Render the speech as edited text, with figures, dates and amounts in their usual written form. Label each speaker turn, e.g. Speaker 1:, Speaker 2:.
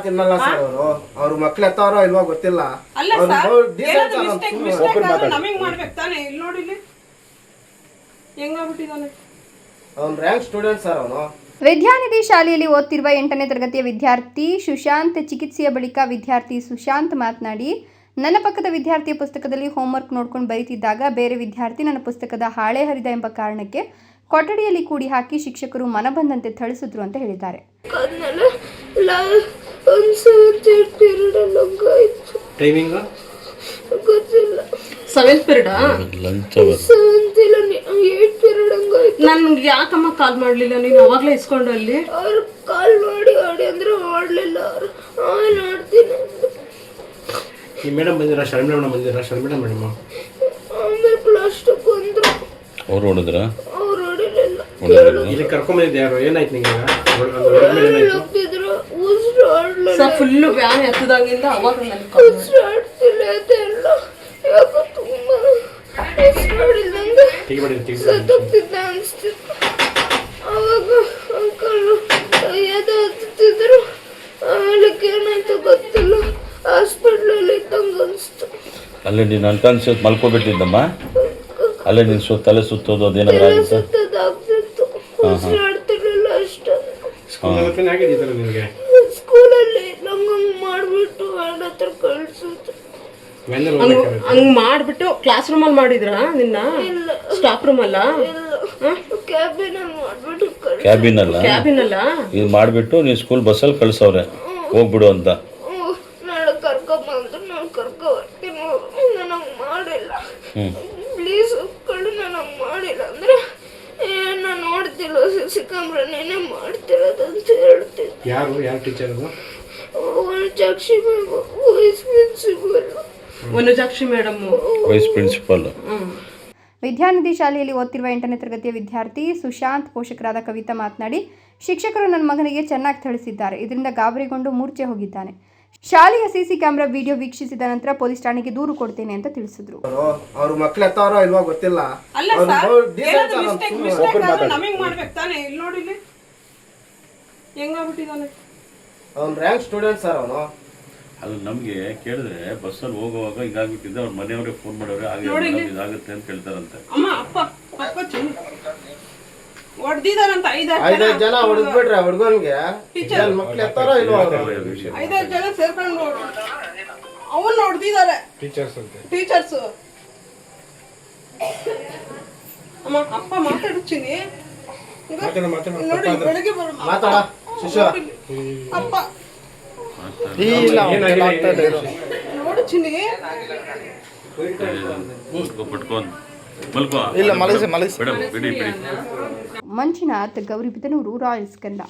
Speaker 1: ತಿನ್ನಲ್ಲ ಸರ್ ಅವ್ರ ಮಕ್ಳು ಎತ್ತವ್ರೋ ಇಲ್ವಾ ಗೊತ್ತಿಲ್ಲ.
Speaker 2: ನಮಗ್ ಮಾಡ್ಬೇಕು ತಾನೆ. ಇಲ್ಲಿ ನೋಡಿ ಹೆಂಗಾಗ್ಬಿಟ್ಟಿದ್ದಾನೆ.
Speaker 1: ಅವ್ನು ರ್ಯಾಂಕ್ ಸ್ಟೂಡೆಂಟ್ ಸರ್ ಅವನು.
Speaker 3: ವಿದ್ಯಾನಿಧಿ ಶಾಲೆಯಲ್ಲಿ ಓದ್ತಿರುವ 8ನೇ ತರಗತಿಯ ವಿದ್ಯಾರ್ಥಿ ಸುಶಾಂತ್ ಚಿಕಿತ್ಸೆಯ ಬಳಿಕ ವಿದ್ಯಾರ್ಥಿ ಸುಶಾಂತ್ ಮಾತನಾಡಿ, ನನ್ನ ಪಕ್ಕದ ವಿದ್ಯಾರ್ಥಿಯ ಪುಸ್ತಕದಲ್ಲಿ ಹೋಮ್ವರ್ಕ್ ನೋಡ್ಕೊಂಡು ಬರೀತಿದ್ದಾಗ ಬೇರೆ ವಿದ್ಯಾರ್ಥಿ ನನ್ನ ಪುಸ್ತಕದ ಹಾಳೆ ಹರಿದ ಎಂಬ ಕಾರಣಕ್ಕೆ ಕೊಠಡಿಯಲ್ಲಿ ಕೂಡಿ ಹಾಕಿ ಶಿಕ್ಷಕರು ಮನಬಂದಂತೆ ಥಳಿಸಿದ್ರು ಅಂತ ಹೇಳಿದ್ದಾರೆ.
Speaker 2: ನನ್ಗೆ ಯಾಕಮ್ಮ ಕಾಲ್ ಮಾಡ್ಲಿಲ್ಲ ನೀನು? ಅವಾಗ್ಲೇ ಇಸ್ಕೊಂಡು ಅಲ್ಲಿ
Speaker 4: ಅವ್ರು ಕಾಲ್ ಮಾಡಿ ಅಂದ್ರೆ ಮಾಡ್ಲಿಲ್ಲ. ಅವ್ರು ನೋಡ್ತೀನಿ.
Speaker 1: ಈ ಮೇಡಮ್ ಬಂದಿರ, ಶರ್ಮಿಳಾ ಮೇಡಮ್ ಬಂದಿರ. ಶರ್ಮಿಳಾ ಮೇಡಮ್
Speaker 4: ಆಮೇಲೆ ಪ್ಲಾಸ್ಟಿಕ್ ಬಂದ್ರು.
Speaker 5: ಅವ್ರು ಹೊಡೆದ್ರ?
Speaker 4: ಅವ್ರು ಹೊಡಿಲಿಲ್ಲ.
Speaker 1: ಇಲ್ಲಿ ಕರ್ಕೊಂಬಂದಿದ್ದೆ ಯಾರು? ಏನಾಯ್ತು ನಿಂಗೆ?
Speaker 4: ಹೋಗ್ತಿದ್ರು ಉಸಿರಾಡ್ಲಿಲ್ಲ.
Speaker 2: ಫುಲ್ಲು ವ್ಯಾನ್ ಎತ್ತದಾಗಿಂದ ಅವಾಗ
Speaker 4: ಉಸಿರಾಡ್ತಿಲ್ಲ ಅದೆಲ್ಲ. ಯಾಕೋ ತುಂಬಾ ಉಸಿರಾಡಿಲ್ಲಂಗೆ ಸತ್ತೋಗ್ತಿದ್ದ ಅನಿಸ್ತಿತ್ತು. ಅವಾಗ ಅಂಕಲ್ ಎತ್ತಿದ್ರು. ಆಮೇಲೆ ಏನಾಯ್ತು ಗೊತ್ತಿಲ್ಲ, ಹಾಸ್ಪಿಟ್ಲಲ್ಲಿ ಇದ್ದಂಗೆ ಅನಿಸ್ತು.
Speaker 5: ಅಲ್ಲೇ ನೀನು ಅನ್ಕಾನ್ಸಿಯಸ್ ಮಲ್ಕೊಬಿಟ್ಟಿದ್ದಮ್ಮ? ಅಲ್ಲೇ ನೀನು ತಲೆ ಸುತ್ತೋದು ಅದೇನಾದ್ರು ಆಗಿತ್ತು?
Speaker 4: ಸುತ್ತದಾಗ್ತಿತ್ತು, ಉಸಿರಾಡ್ತಿರ್ಲಿಲ್ಲ ಅಷ್ಟೇ. ಸ್ಕೂಲಲ್ಲಿ ನಂಗೆ ಮಾಡ್ಬಿಟ್ಟು ಅವ್ರ ಹತ್ರ ಕಳ್ಸಿದ್ರು.
Speaker 2: ಹಂಗ್ ಮಾಡ್ಬಿಟ್ಟು ಕ್ಲಾಸ್ ರೂಮ್ ಅಲ್ಲಿ ಮಾಡಿದ್ರ ನಿನ್ನ? ಸ್ಟಾಫ್ ರೂಮ್ ಅಲ್ಲ,
Speaker 5: ಕ್ಯಾಬಿನ್ ಅಲ್ಲ ಇದು ಮಾಡ್ಬಿಟ್ಟು ನೀನು ಸ್ಕೂಲ್ ಬಸ್ಸಲ್ಲಿ ಕಳ್ಸವ್ರೆ ಹೋಗ್ಬಿಡು ಅಂತ.
Speaker 4: ನಾಳೆ ಕರ್ಕೊಂಬಂದ್ರು ನಾನು ಕರ್ಕೊಬರ್ತೀನಿ. ನನಗೆ ಮಾಡಿಲ್ಲ, ಪ್ಲೀಸ್ ಕಳ್ಳು ನನಗೆ ಮಾಡಿಲ್ಲ ಅಂದ್ರೆ ನಾನು ನೋಡ್ತಿಲ್ಲ ಸಿಸಿ ಕ್ಯಾಮ್ರಾ ನೀನೇ ಮಾಡ್ತಿರೋದಂತ ಹೇಳ್ತೀನಿ.
Speaker 1: ಯಾರು teacher?
Speaker 4: Vanajakshi ma'am, vice principal.
Speaker 2: Vanajakshi madam
Speaker 5: vice principal.
Speaker 3: Vidyanidhi ಶಾಲೆಯಲ್ಲಿ ಓದ್ತಿರುವ 8ನೇ ತರಗತಿಯ ವಿದ್ಯಾರ್ಥಿ ಸುಶಾಂತ್ ಪೋಷಕರಾದ ಕವಿತಾ ಮಾತನಾಡಿ, ಶಿಕ್ಷಕರು ನನ್ನ ಮಗನಿಗೆ ಚೆನ್ನಾಗಿ ಥಳಿಸಿದ್ದಾರೆ. ಇದರಿಂದ ಗಾಬರಿಗೊಂಡು ಮೂರ್ಛೆ ಹೋಗಿದ್ದಾನೆ. ಶಾಲೆಯ ಸಿಸಿ ಕ್ಯಾಮೆರಾ ವಿಡಿಯೋ ವೀಕ್ಷಿಸಿದ ನಂತರ ಪೊಲೀಸ್ ಠಾಣೆಗೆ ದೂರು ಕೊಡ್ತೇನೆ ಅಂತ ತಿಳಿಸಿದ್ರು.
Speaker 1: ಅವ್ರ ಮಕ್ಳು ಎತ್ತವ್ರೋ ಇಲ್ವಾ ಗೊತ್ತಿಲ್ಲ.
Speaker 2: ನಮಗ್ ಮಾಡ್ಬೇಕು ತಾನೆ. ಇಲ್ಲಿ ನೋಡಿ ಹೆಂಗಾಗ್ಬಿಟ್ಟಿದ್ದಾನೆ.
Speaker 1: ಅವ್ನು ರ್ಯಾಂಕ್ ಸ್ಟೂಡೆಂಟ್ ಸರ್ ಅವನು.
Speaker 5: ಅದು ನಮಗೆ ಕೇಳಿದ್ರೆ ಬಸ್ಸಲ್ಲಿ ಹೋಗುವಾಗ ಹಿಂಗಾಗ್ಬಿಟ್ಟಿದ್ದೆ. ಅವ್ರ ಮನೆಯವರೇ ಫೋನ್ ಮಾಡೋರೆ ಇದಾಗುತ್ತೆ ಅಂತ ಕೇಳ್ತಾರಂತೆ.
Speaker 2: ಅಮ್ಮ ಅಪ್ಪ ಹೊಡೆದಿದಾರಂತ 5
Speaker 1: ಜನ ಹೊಡೆದ್ಬಿಟ್ರೆ ಹುಡುಗನ್ಗೆ. ಮಕ್ಳು ಎತ್ತಾರೋ ಇಲ್ವಾ?
Speaker 2: 5 ಜನ ಸೇರ್ಕೊಂಡು ಅವನ್ನ ಹೊಡೆದಿದ್ದಾರೆ ಟೀಚರ್ಸ್. ಅಮ್ಮ ಅಪ್ಪ ಮಾತಾಡ್ತೀನಿ ನೋಡಿ. ಬೆಳಗ್ಗೆ
Speaker 1: ಮಾತಾಡ ಶಿಶು.
Speaker 2: ಅಪ್ಪ
Speaker 3: ಮಂಜುನಾಥ್, ಗೌರಿಬಿದನೂರು, ರಾಯಲ್ಸ್ ಕನ್ನಡ.